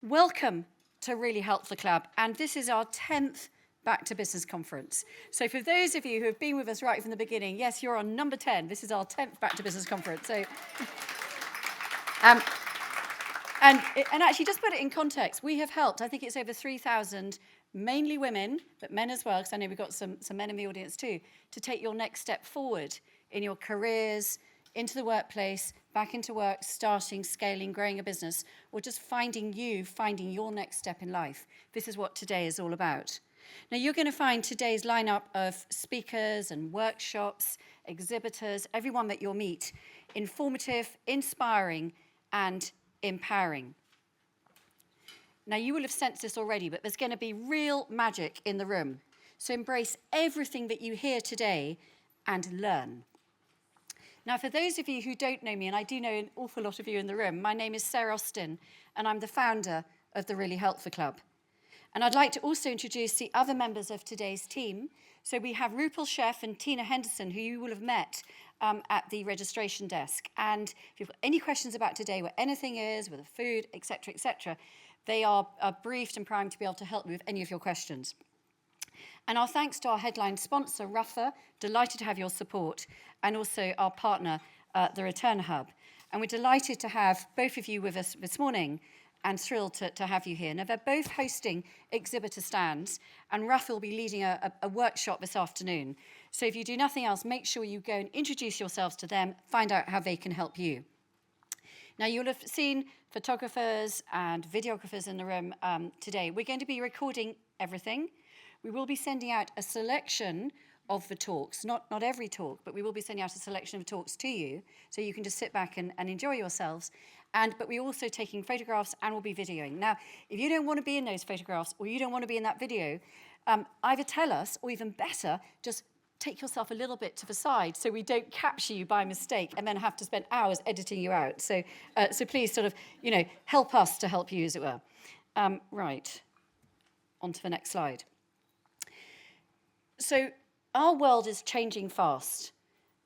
Welcome to Really Help the Club, and this is our 10th Back to Business conference. So for those of you who have been with us right from the beginning, yes, you're on number 10. This is our 10th Back to Business conference. So, um, and actually, just put it in context, we have helped, I think it's over 3,000, mainly women, but men as well, because I know we've got some men in the audience too, to take your next step forward in your careers, into the workplace, back into work, starting, scaling, growing a business, or just finding your next step in life. This is what today is all about. Now, you're going to find today's lineup of speakers and workshops, exhibitors, everyone that you'll meet, informative, inspiring, and empowering. Now, you will have sensed this already, but there's going to be real magic in the room. So embrace everything that you hear today and learn. Now, for those of you who don't know me, and I do know an awful lot of you in the room, my name is Sarah Austin, and I'm the founder of the Really Helpful Club. And I'd like to also introduce the other members of today's team. So we have Rupal Chef and Tina Henderson, who you will have met at the registration desk. And if you've got any questions about today, what anything is, with the food, etc., they are briefed and primed to be able to help you with any of your questions. And our thanks to our headline sponsor, Ruffer, delighted to have your support, and also our partner, the Return Hub. And we're delighted to have both of you with us this morning and thrilled to have you here. Now, they're both hosting exhibitor stands, and Ruffer will be leading a workshop this afternoon. So if you do nothing else, make sure you go and introduce yourselves to them, find out how they can help you. Now, you'll have seen photographers and videographers in the room today. We're going to be recording everything. We will be sending out a selection of the talks, not every talk, but we will be sending out a selection of talks to you, so you can just sit back and enjoy yourselves. But we're also taking photographs and we'll be videoing. Now, if you don't want to be in those photographs or you don't want to be in that video, either tell us, or even better, just take yourself a little bit to the side so we don't capture you by mistake and then have to spend hours editing you out. So please sort of, help us to help you, as it were. Right, on to the next slide. So our world is changing fast,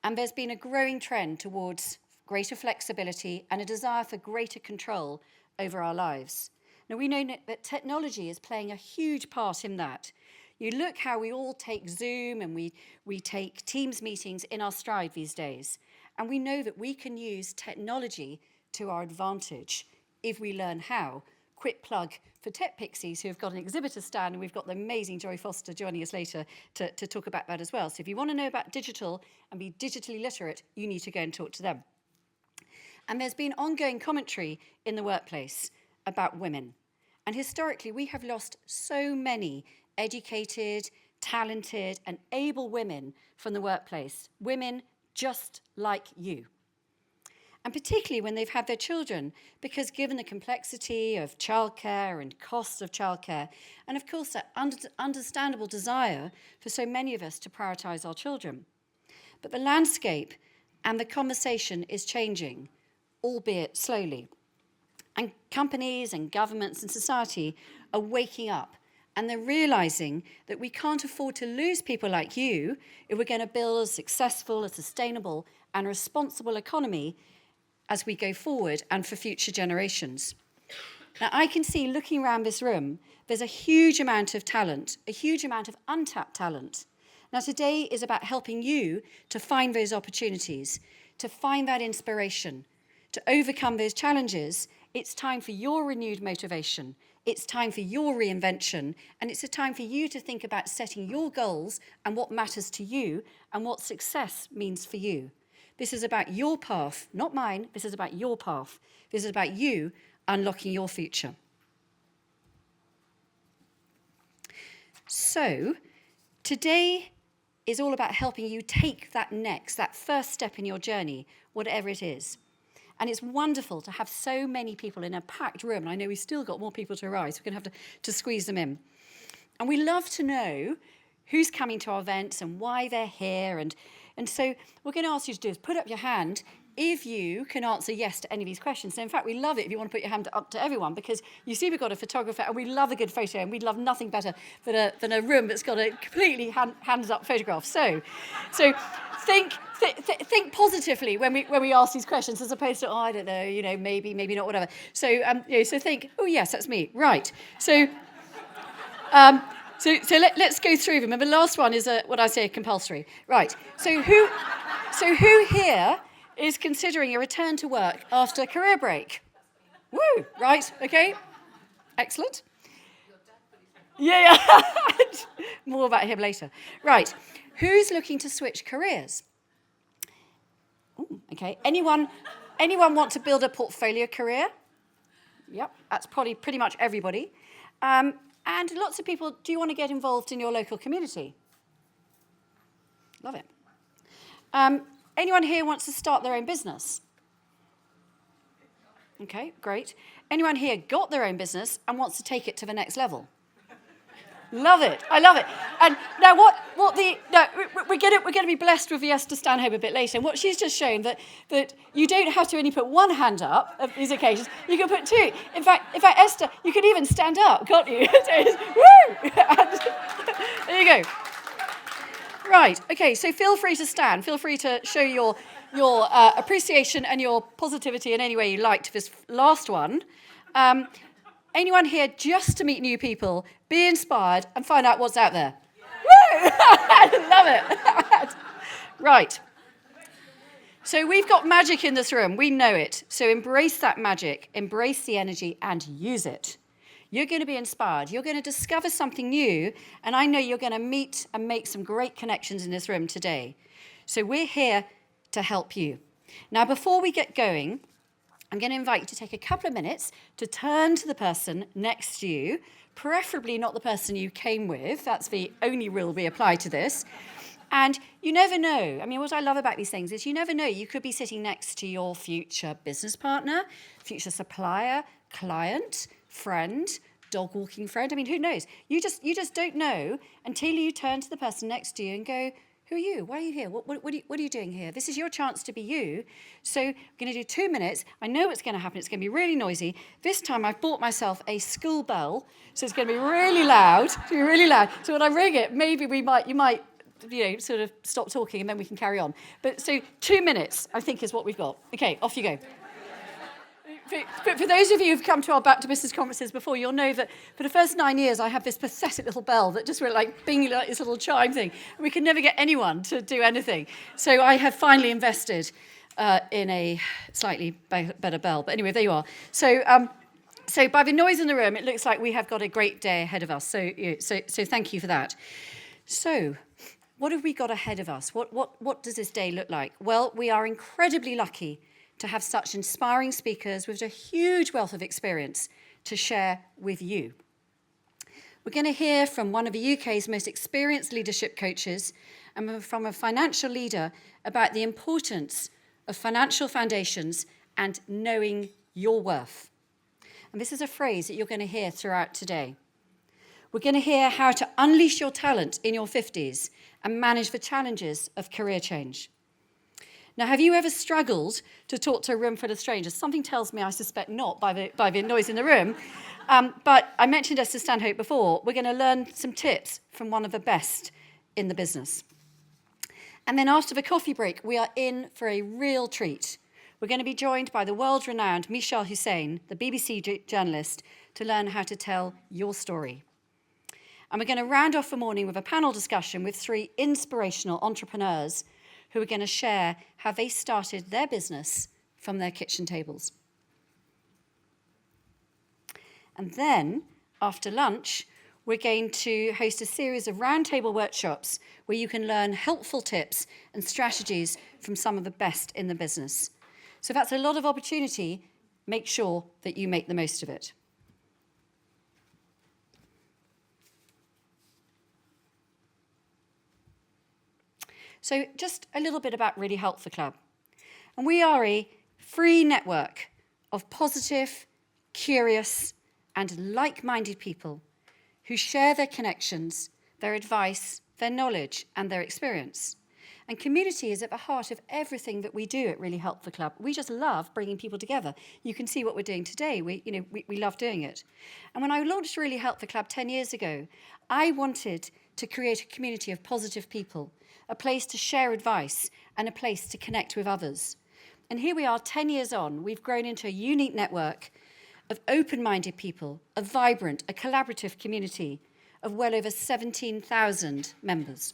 and there's been a growing trend towards greater flexibility and a desire for greater control over our lives. Now, we know that technology is playing a huge part in that. You look how we all take Zoom and we take Teams meetings in our stride these days, and we know that we can use technology to our advantage if we learn how. Quick plug for Tech Pixies, who have got an exhibitor stand, and we've got the amazing Joy Foster joining us later to talk about that as well. So if you want to know about digital and be digitally literate, you need to go and talk to them. And there's been ongoing commentary in the workplace about women. And historically, we have lost so many educated, talented, and able women from the workplace. Women just like you. And particularly when they've had their children, because given the complexity of childcare and costs of childcare, and of course that understandable desire for so many of us to prioritise our children. But the landscape and the conversation is changing, albeit slowly. And companies and governments and society are waking up, and they're realising that we can't afford to lose people like you if we're going to build a successful, a sustainable, and responsible economy as we go forward and for future generations. Now, I can see, looking around this room, there's a huge amount of talent, a huge amount of untapped talent. Now, today is about helping you to find those opportunities, to find that inspiration, to overcome those challenges. It's time for your renewed motivation. It's time for your reinvention. And it's a time for you to think about setting your goals and what matters to you and what success means for you. This is about your path, not mine. This is about your path. This is about you unlocking your future. So today is all about helping you take that first step in your journey, whatever it is. And it's wonderful to have so many people in a packed room. And I know we've still got more people to arrive, so we're going to have to squeeze them in. And we love to know who's coming to our events and why they're here. And so we're going to ask you to do is put up your hand if you can answer yes to any of these questions. So in fact, we love it if you want to put your hand up to everyone, because you see we've got a photographer and we love a good photo, and we'd love nothing better than a room that's got a completely hands up photograph. So think positively when we ask these questions, as opposed to, I don't know, maybe not, whatever. So so think, oh yes, that's me, right? So let's go through them. And the last one is what I say, compulsory, right? So who here is considering a return to work after a career break? Woo! Right? Okay. Excellent. Yeah. More about him later. Right. Who's looking to switch careers? Ooh, okay. Anyone want to build a portfolio career? Yep. That's probably pretty much everybody. And lots of people, do you want to get involved in your local community? Love it. Anyone here wants to start their own business? Okay, great. Anyone here got their own business and wants to take it to the next level? Love it. I love it. And now we're going to be blessed with the Esther Stanhope a bit later. And what she's just shown that you don't have to only put one hand up at these occasions. You can put two. In fact, Esther, you could even stand up, can't you? Woo! There you go. Right. Okay. So feel free to stand. Feel free to show your appreciation and your positivity in any way you like to this last one. Anyone here just to meet new people, be inspired, and find out what's out there? Woo! I love it. Right. So we've got magic in this room. We know it. So embrace that magic, embrace the energy, and use it. You're going to be inspired. You're going to discover something new, and I know you're going to meet and make some great connections in this room today. So we're here to help you. Now, before we get going, I'm going to invite you to take a couple of minutes to turn to the person next to you, preferably not the person you came with. That's the only rule we apply to this. And you never know. I mean, what I love about these things is you never know. You could be sitting next to your future business partner, future supplier, client, friend, dog walking friend. I mean, who knows? You just don't know until you turn to the person next to you and go, who are you? Why are you here? What are you doing here? This is your chance to be you. So I'm going to do 2 minutes. I know what's going to happen. It's going to be really noisy. This time I've bought myself a school bell, so it's going to be really loud. It's going to be really loud. So when I ring it, maybe you might sort of stop talking and then we can carry on. But so 2 minutes, I think, is what we've got. Okay, off you go. But for those of you who've come to our Back to Business conferences before, you'll know that for the first 9 years, I have this pathetic little bell that just went like bing, like this little chime thing. We could never get anyone to do anything. So I have finally invested in a slightly better bell. But anyway, there you are. So by the noise in the room, it looks like we have got a great day ahead of us. So thank you for that. So what have we got ahead of us? What does this day look like? Well, we are incredibly lucky to have such inspiring speakers with a huge wealth of experience to share with you. We're going to hear from one of the UK's most experienced leadership coaches and from a financial leader about the importance of financial foundations and knowing your worth. And this is a phrase that you're going to hear throughout today. We're going to hear how to unleash your talent in your 50s and manage the challenges of career change. Now, have you ever struggled to talk to a room full of strangers? Something tells me I suspect not by the noise in the room. But I mentioned Esther Stanhope before. We're going to learn some tips from one of the best in the business. And then after the coffee break, we are in for a real treat. We're going to be joined by the world-renowned Michelle Hussein, the BBC journalist, to learn how to tell your story. And we're going to round off the morning with a panel discussion with 3 inspirational entrepreneurs who are going to share how they started their business from their kitchen tables. And then, after lunch, we're going to host a series of roundtable workshops where you can learn helpful tips and strategies from some of the best in the business. So that's a lot of opportunity. Make sure that you make the most of it. So just a little bit about Really Help the Club. And we are a free network of positive, curious, and like-minded people who share their connections, their advice, their knowledge, and their experience. And community is at the heart of everything that we do at Really Help the Club. We just love bringing people together. You can see what we're doing today. We love doing it. And when I launched Really Help the Club 10 years ago, I wanted to create a community of positive people, a place to share advice and a place to connect with others. And here we are 10 years on, we've grown into a unique network of open-minded people, a vibrant, a collaborative community of well over 17,000 members.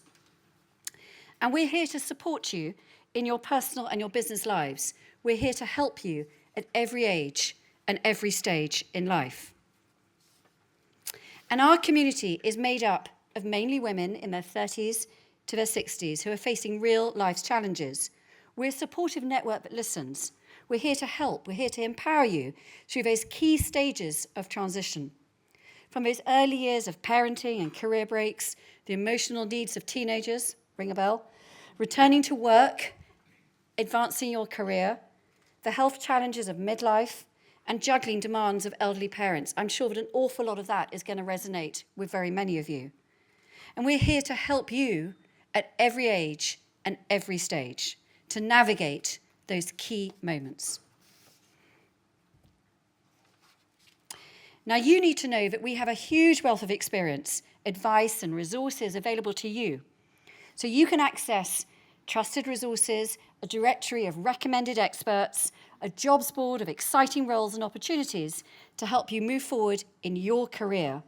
And we're here to support you in your personal and your business lives. We're here to help you at every age and every stage in life. And our community is made up of mainly women in their 30s to their 60s who are facing real life challenges. We're a supportive network that listens. We're here to help. We're here to empower you through those key stages of transition. From those early years of parenting and career breaks, the emotional needs of teenagers, ring a bell, returning to work, advancing your career, the health challenges of midlife, and juggling demands of elderly parents. I'm sure that an awful lot of that is going to resonate with very many of you. And we're here to help you at every age and every stage to navigate those key moments. Now, you need to know that we have a huge wealth of experience, advice, and resources available to you. So you can access trusted resources, a directory of recommended experts, a jobs board of exciting roles and opportunities to help you move forward in your career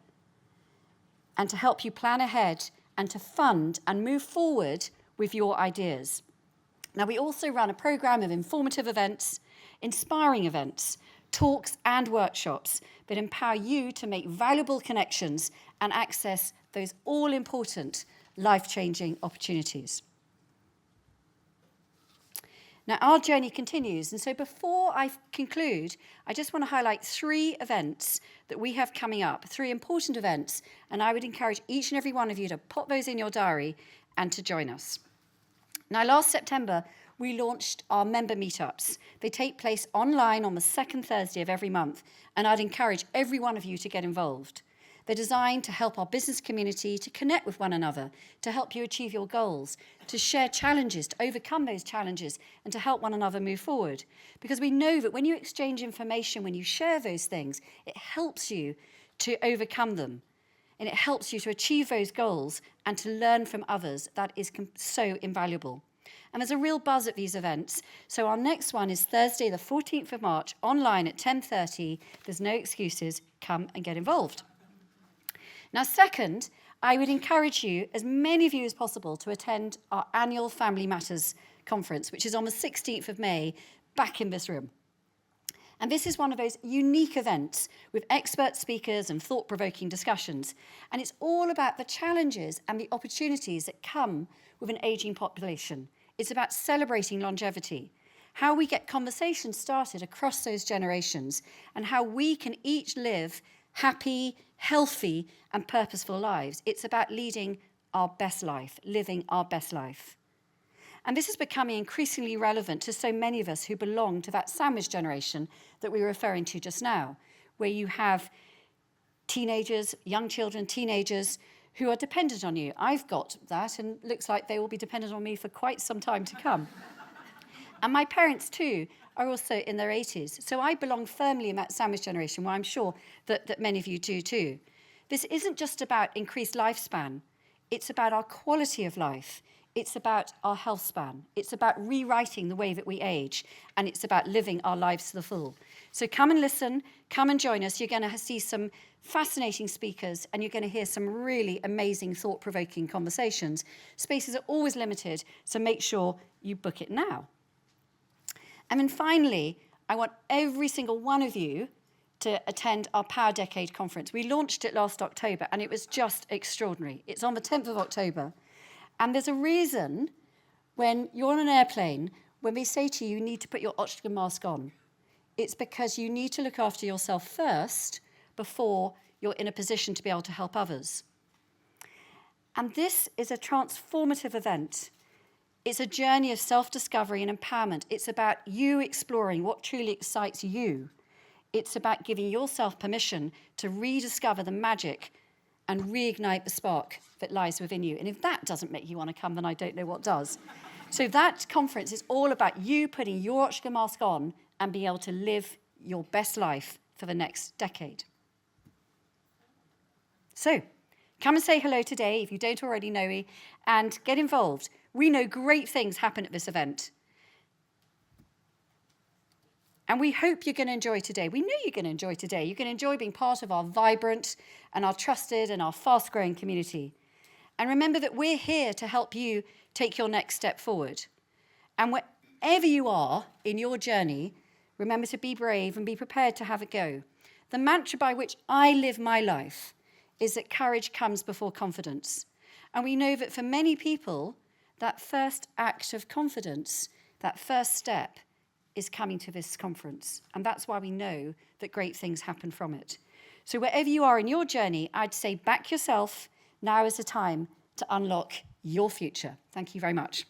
and to help you plan ahead and to fund and move forward with your ideas. Now, we also run a program of informative events, inspiring events, talks and workshops that empower you to make valuable connections and access those all-important life-changing opportunities. Now, our journey continues, and so before I conclude, I just want to highlight 3 events that we have coming up, 3 important events, and I would encourage each and every one of you to pop those in your diary and to join us. Now, last September, we launched our member meetups. They take place online on the second Thursday of every month, and I'd encourage every one of you to get involved. They're designed to help our business community to connect with one another, to help you achieve your goals, to share challenges, to overcome those challenges, and to help one another move forward. Because we know that when you exchange information, when you share those things, it helps you to overcome them. And it helps you to achieve those goals and to learn from others. That is so invaluable. And there's a real buzz at these events. So our next one is Thursday, the 14th of March, online at 10:30. There's no excuses. Come and get involved. Now, second, I would encourage you, as many of you as possible, to attend our annual Family Matters conference, which is on the 16th of May, back in this room. And this is one of those unique events with expert speakers and thought-provoking discussions. And it's all about the challenges and the opportunities that come with an aging population. It's about celebrating longevity, how we get conversations started across those generations, and how we can each live happy, healthy, and purposeful lives. It's about leading our best life, living our best life. And this is becoming increasingly relevant to so many of us who belong to that sandwich generation that we were referring to just now, where you have teenagers, young children, teenagers who are dependent on you. I've got that, and looks like they will be dependent on me for quite some time to come. And my parents, too, are also in their 80s. So I belong firmly in that sandwich generation, where I'm sure that many of you do, too. This isn't just about increased lifespan. It's about our quality of life. It's about our health span. It's about rewriting the way that we age. And it's about living our lives to the full. So come and listen. Come and join us. You're going to see some fascinating speakers, and you're going to hear some really amazing, thought-provoking conversations. Spaces are always limited, so make sure you book it now. And then finally, I want every single one of you to attend our Power Decade conference. We launched it last October, and it was just extraordinary. It's on the 10th of October. And there's a reason when you're on an airplane, when they say to you, you need to put your oxygen mask on. It's because you need to look after yourself first before you're in a position to be able to help others. And this is a transformative event. It's a journey of self-discovery and empowerment. It's about you exploring what truly excites you. It's about giving yourself permission to rediscover the magic and reignite the spark that lies within you. And if that doesn't make you want to come, then I don't know what does. So that conference is all about you putting your oxygen mask on and being able to live your best life for the next decade. So come and say hello today if you don't already know me, and get involved. We know great things happen at this event. And we hope you're going to enjoy today. We know you're going to enjoy today. You're going to enjoy being part of our vibrant and our trusted and our fast-growing community. And remember that we're here to help you take your next step forward. And wherever you are in your journey, remember to be brave and be prepared to have a go. The mantra by which I live my life is that courage comes before confidence. And we know that for many people, that first act of confidence, that first step, is coming to this conference. And that's why we know that great things happen from it. So wherever you are in your journey, I'd say back yourself. Now is the time to unlock your future. Thank you very much.